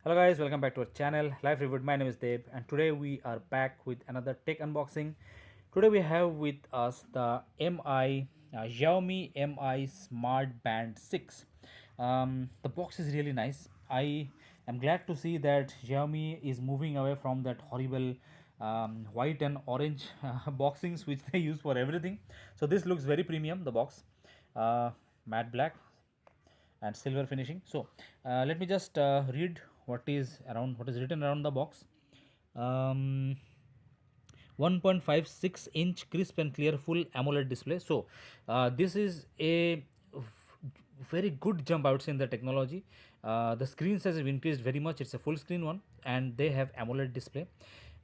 Hello guys, welcome back to our channel Life Review. My name is Deb and today we are back with another tech unboxing. Today we have with us the Xiaomi Mi Smart Band 6. The box is really nice. I am glad to see that Xiaomi is moving away from that horrible white and orange boxings which they use for everything. So this looks very premium, the box. Matte black and silver finishing. So let me just read what is written around the box. um, 1.56-inch crisp and clear full AMOLED display. So this is a very good jump, I would say, in the technology. The screen size have increased very much. It's a full screen one, and they have AMOLED display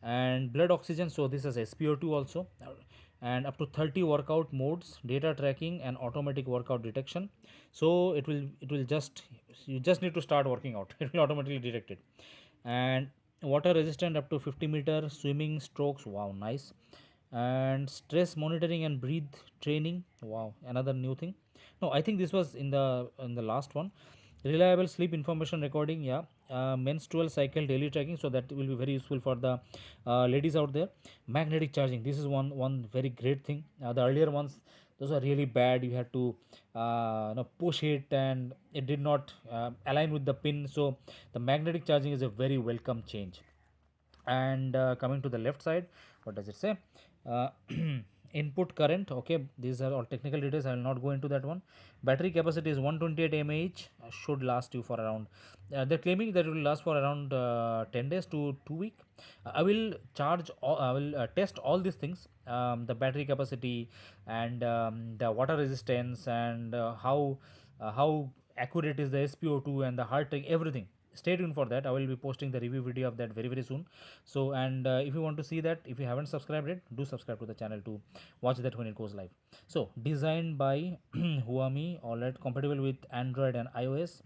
and blood oxygen. So this is SpO2 also, and up to 30 workout modes, data tracking, and automatic workout detection. So it will just you just need to start working out. It will automatically detect it, and water resistant up to 50-meter swimming strokes. Wow, nice. And stress monitoring and breathe training. Wow, another new thing. No, I think this was in the last one. Reliable sleep information recording. Yeah. Menstrual cycle daily tracking, so that will be very useful for the ladies out there. Magnetic charging, this is one very great thing. The earlier ones, those are really bad. You had to push it and it did not align with the pin. So the magnetic charging is a very welcome change. And coming to the left side, what does it say? uh, Input current. Okay, these are all technical details, I will not go into that one. Battery capacity is 128 mAh, should last you for around they're claiming that it will last for around 10 days to 2 week. I will I will test all these things, the battery capacity and the water resistance, and how accurate is the SpO2 and the heart rate, everything. Stay tuned for that. I will be posting the review video of that very very soon. So, and if you want to see that, if you haven't subscribed yet, do subscribe to the channel to watch that when it goes live. So designed by Huami, OLED, compatible with Android and iOS.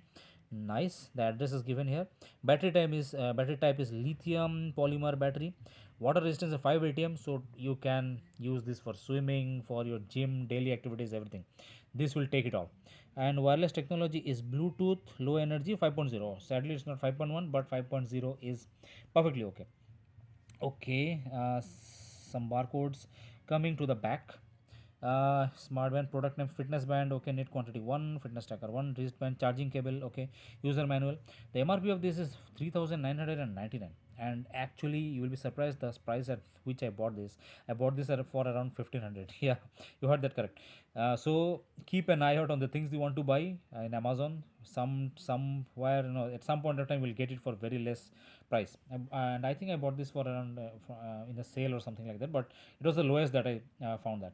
Nice. The address is given here. Battery type is lithium polymer battery. Water resistance is 5 ATM, so you can use this for swimming, for your gym, daily activities, everything. This will take it all. And wireless technology is Bluetooth low energy 5.0. Sadly, it's not 5.1, but 5.0 is perfectly okay. Okay, some barcodes coming to the back. Smart band, product name, fitness band. Okay, net quantity 1, fitness tracker 1, wristband, charging cable. Okay, user manual. The MRP of this is 3,999, and actually you will be surprised the price at which I bought this. I bought this for around 1,500. Yeah, you heard that correct. So keep an eye out on the things you want to buy in Amazon. Somewhere, at some point of time we'll get it for very less price. And I think I bought this for around in a sale or something like that, but it was the lowest that I found that.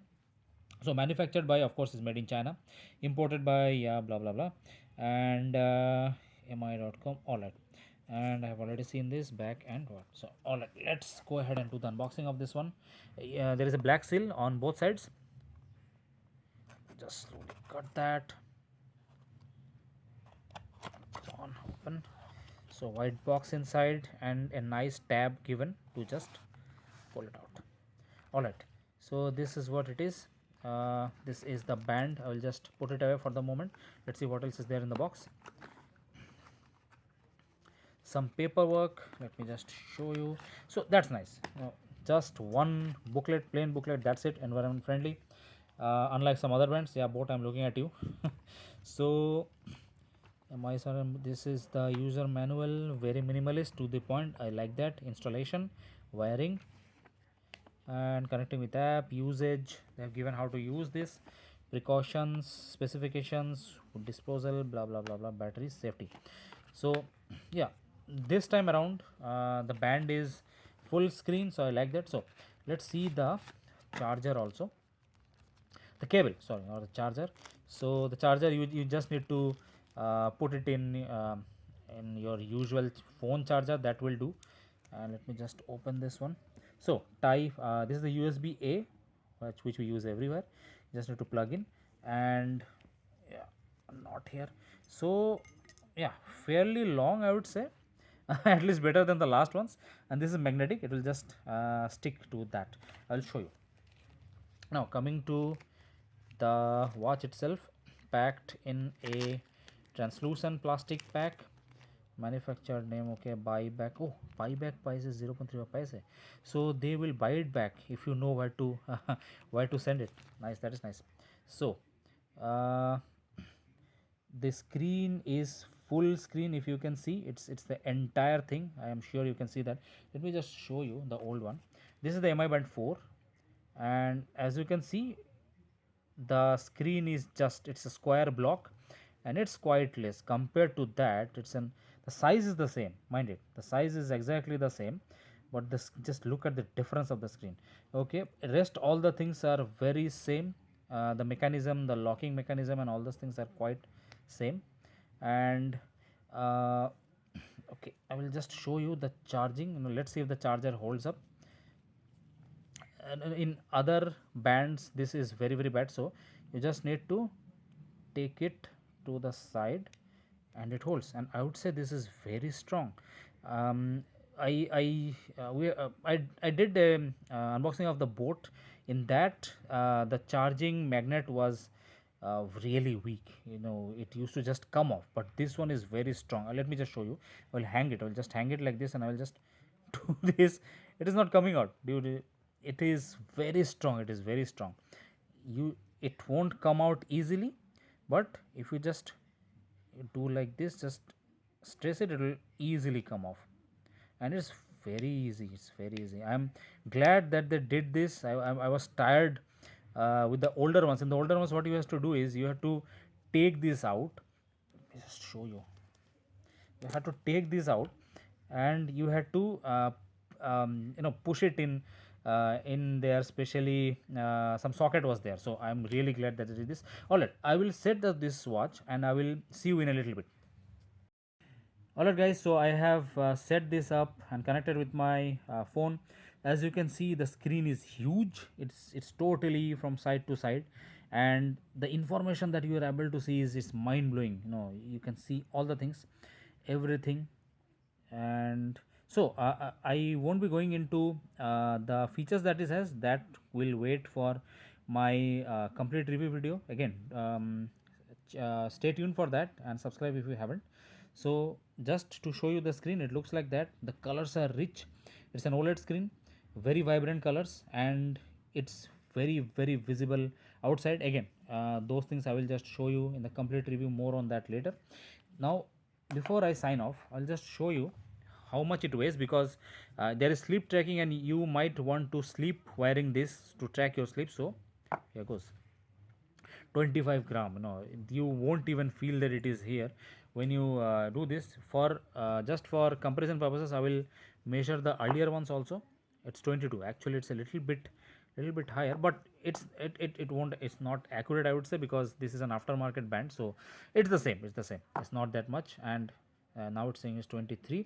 So manufactured by, of course, is made in China, imported by, yeah, blah blah blah, and mi.com. All right, and I have already seen this back and what. So all right, let's go ahead and do the unboxing of this one. There is a black seal on both sides. Just slowly cut that on, open. So white box inside and a nice tab given to just pull it out. All right, so this is what it is. This is the band. I will just put it away for the moment. Let's see what else is there in the box. Some paperwork, let me just show you. So that's nice. Just one booklet, plain booklet, that's it. Environment friendly, unlike some other brands. Yeah, both, I'm looking at you. So this is the user manual, very minimalist, to the point. I like that. Installation, wiring, and connecting with app, usage. They have given how to use this, precautions, specifications, disposal, blah blah blah blah, battery, safety. So yeah, this time around the band is full screen, so I like that. So let's see the charger also, the cable, sorry, or the charger. So the charger, you just need to put it in your usual phone charger, that will do. Let me just open this one. So type, this is the USB A, which we use everywhere. You just need to plug in, and yeah, not here. So yeah, fairly long, I would say. At least better than the last ones. And this is magnetic, it will just stick to that. I'll show you. Now coming to the watch itself, packed in a translucent plastic pack. manufacturer name, okay, buyback. Oh, buyback price is 0.35 paise, so they will buy it back if you know where to where to send it. Nice, that is nice. So uh, the screen is full screen. If you can see, it's the entire thing. I am sure you can see that. Let me just show you the old one. This is the mi band 4, and as you can see, the screen is just, it's a square block, and it's quite less compared to that. It's an, the size is the same, mind it, the size is exactly the same, but this, just look at the difference of the screen. Okay, rest all the things are very same. The mechanism, the locking mechanism and all those things are quite same. And uh, okay, I will just show you the charging. Let's see if the charger holds up. And in other bands this is very very bad, so you just need to take it to the side and it holds, and I would say this is very strong. um, I did unboxing of the boat. In that, the charging magnet was really weak, you know, it used to just come off, but this one is very strong. Let me just show you. I will hang it, I will just hang it like this, and I will just do this. It is not coming out, dude. It is very strong, it is very strong. You, it won't come out easily, but if you just do like this, just stress it, it will easily come off, and it's very easy, it's very easy. I'm glad that they did this. I was tired with the older ones. In the older ones, what you have to do is you have to take this out. Let me just show you. You have to take this out, and you have to you know, push it in there, especially some socket was there. So I'm really glad that they did this. All right, I will set this watch and I will see you in a little bit. Alright guys, so I have set this up and connected with my phone. As you can see, the screen is huge. It's totally from side to side, and the information that you are able to see is mind blowing. You know, you can see all the things, everything. And so I won't be going into the features that it has. That will wait for my complete review video. Again, stay tuned for that and subscribe if you haven't. So just to show you the screen, it looks like that. The colors are rich. It's an OLED screen, very vibrant colors, and it's very very visible outside. Again, those things I will just show you in the complete review, more on that later. Now, before I sign off, I'll just show you how much it weighs, because there is sleep tracking and you might want to sleep wearing this to track your sleep. So here goes. 25 gram, no, you won't even feel that it is here when you do this. For just for comparison purposes, I will measure the earlier ones also. It's 22. Actually, it's a little bit higher, but it won't, it's not accurate, I would say, because this is an aftermarket band. So it's the same, it's not that much. And now it's saying is 23.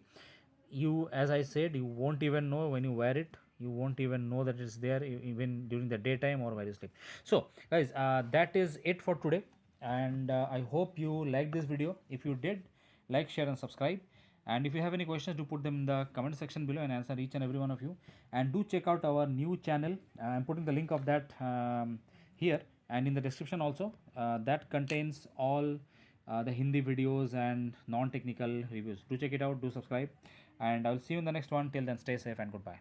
You, as I said, you won't even know when you wear it. You won't even know that it's there, even during the daytime or while you sleep. So guys, that is it for today, and I hope you liked this video. If you did, like, share and subscribe. And if you have any questions, do put them in the comment section below and answer each and every one of you. And do check out our new channel. I'm putting the link of that here and in the description also. That contains all the Hindi videos and non-technical reviews. Do check it out, do subscribe, and I'll see you in the next one. Till then, stay safe and goodbye.